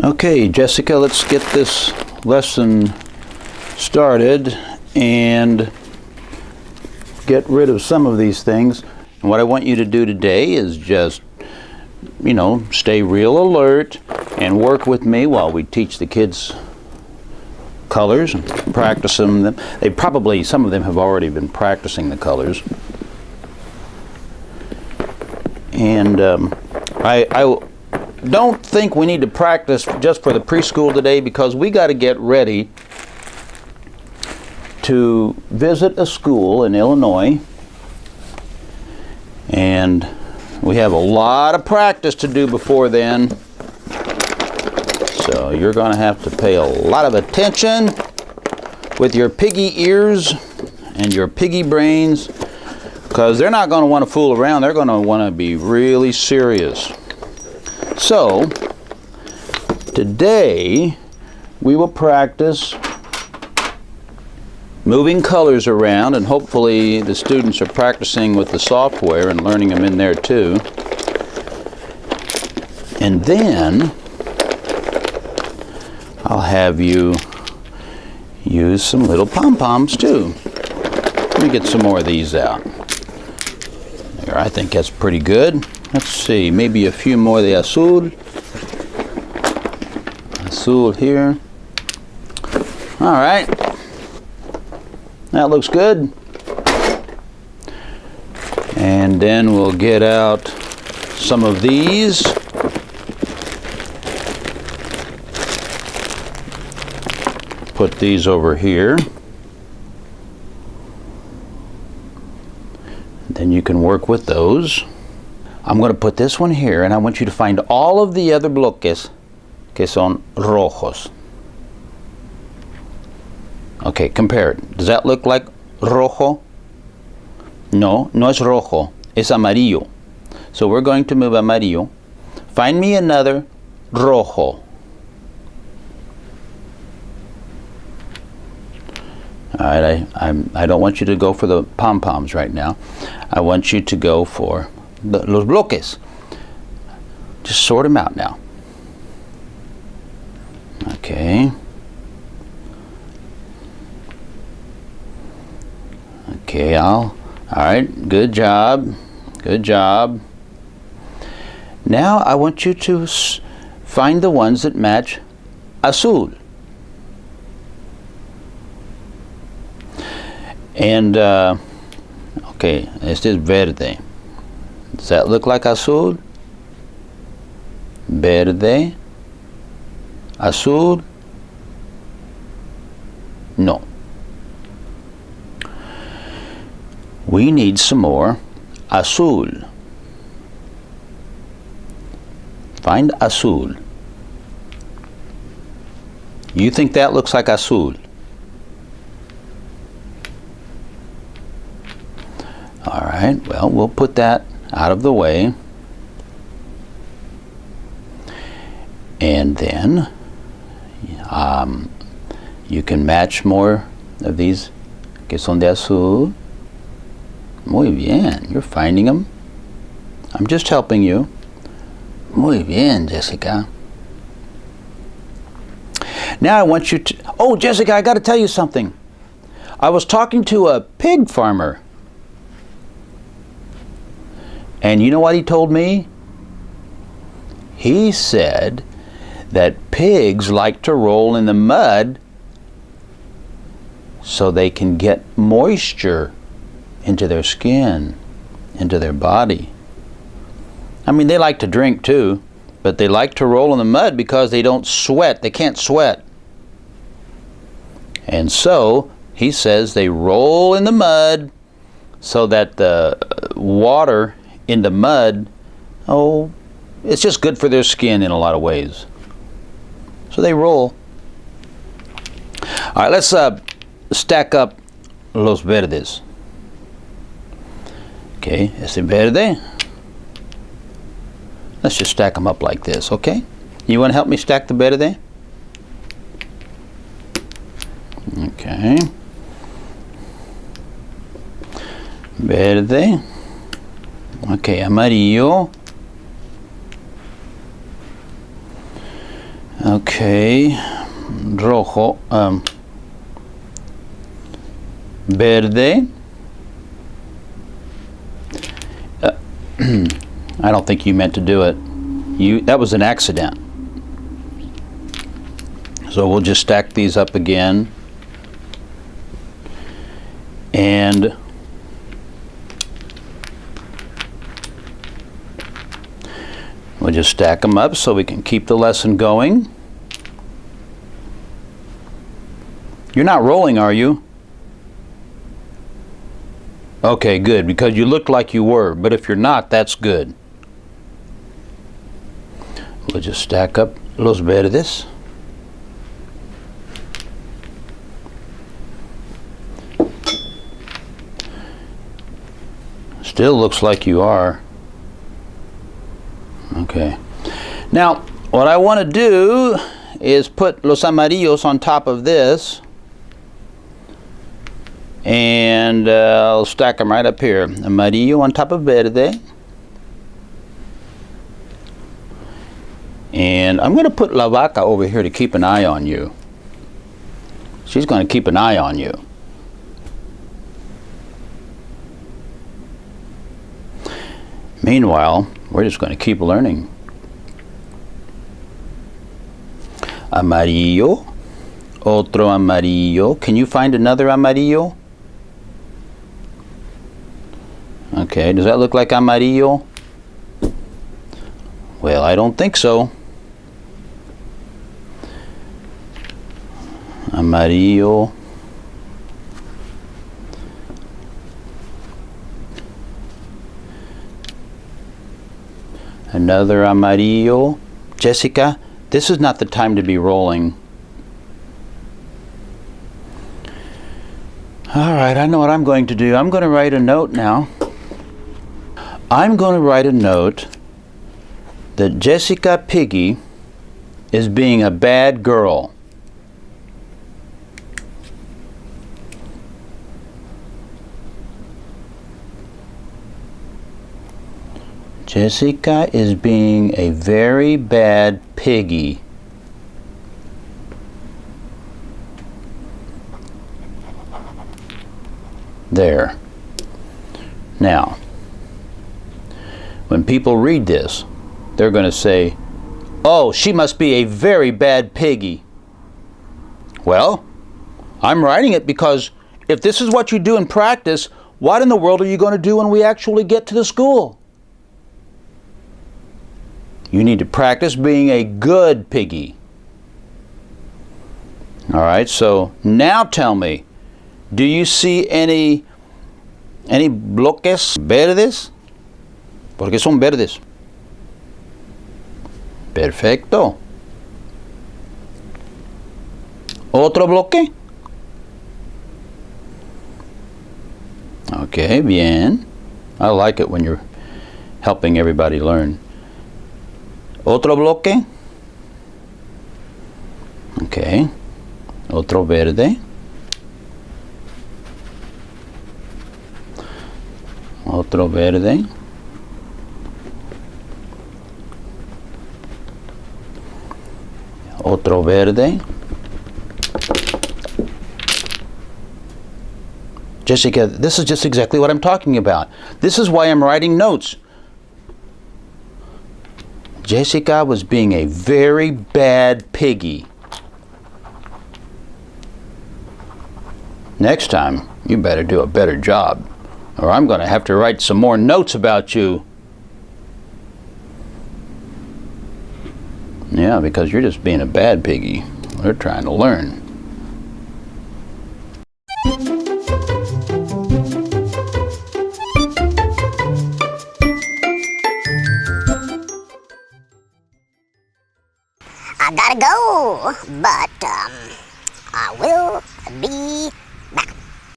Okay, Jessica, let's get this lesson started and get rid of some of these things. And what I want you to do today is just, you know, stay real alert and work with me while we teach the kids colors and practice them. They probably, some of them have already been practicing the colors. And I don't think we need to practice just for the preschool today, because we got to get ready to visit a school in Illinois, and we have a lot of practice to do before then. So you're going to have to pay a lot of attention with your piggy ears and your piggy brains, because they're not going to want to fool around. They're going to want to be really serious. So, today we will practice moving colors around, and hopefully the students are practicing with the software and learning them in there too. And then I'll have you use some little pom-poms too. Let me get some more of these out. There, I think that's pretty good. Let's see, maybe a few more of the azul. Azul here. All right. That looks good. And then we'll get out some of these. Put these over here. Then you can work with those. I'm going to put this one here, and I want you to find all of the other bloques que son rojos. Okay, compare it. Does that look like rojo? No, no es rojo. Es amarillo. So we're going to move amarillo. Find me another rojo. All right, I don't want you to go for the pom-poms right now. I want you to go for los bloques. Just sort them out now. Okay. Okay, all right, good job. Good job. Now I want you to find the ones that match azul. And, okay, este es verde. Does that look like azul? Verde. Azul. No. We need some more azul. Find azul. You think that looks like azul? All right, well, we'll put that out of the way. And then you can match more of these que son de azul. Muy bien, you're finding them. I'm just helping you. Muy bien, Yésica. Now I want you to, oh, Yésica, I got to tell you something. I was talking to a pig farmer. And you know what he told me? He said that pigs like to roll in the mud so they can get moisture into their skin, into their body. I mean, they like to drink too, but they like to roll in the mud because they don't sweat. They can't sweat. And so he says they roll in the mud so that the water in the mud, oh, it's just good for their skin in a lot of ways. So they roll. All right, let's stack up los verdes. Okay, ese verde. Let's just stack them up like this, okay? You want to help me stack the verde? Okay. Verde. Okay, amarillo. Okay, rojo. Verde. I don't think you meant to do it. That was an accident. So we'll just stack these up again. And we'll just stack them up so we can keep the lesson going. You're not rolling, are you? Okay, good, because you looked like you were, but if you're not, that's good. We'll just stack up los verdes. Still looks like you are. Okay. Now, what I want to do is put los amarillos on top of this. And I'll stack them right up here. Amarillo on top of verde. And I'm going to put La Vaca over here to keep an eye on you. She's going to keep an eye on you. Meanwhile, we're just going to keep learning. Amarillo. Otro amarillo. Can you find another amarillo? Okay, does that look like amarillo? Well, I don't think so. Amarillo. Another amarillo. Yésica, this is not the time to be rolling. All right, I know what I'm going to do. I'm going to write a note now. I'm going to write a note that Yésica Piggy is being a bad girl. Yésica is being a very bad piggy. There. Now, when people read this, they're going to say, oh, she must be a very bad piggy. Well, I'm writing it because if this is what you do in practice, what in the world are you going to do when we actually get to the school? You need to practice being a good piggy. All right, so now tell me, do you see any bloques verdes? Porque son verdes. Perfecto. Otro bloque. Okay, bien. I like it when you're helping everybody learn. Otro bloque. Okay. Otro verde. Otro verde. Otro verde. Yésica, this is just exactly what I'm talking about. This is why I'm writing notes. Yésica was being a very bad piggy. Next time, you better do a better job, or I'm going to have to write some more notes about you. Yeah, because you're just being a bad piggy. We're trying to learn. I gotta go, but I will be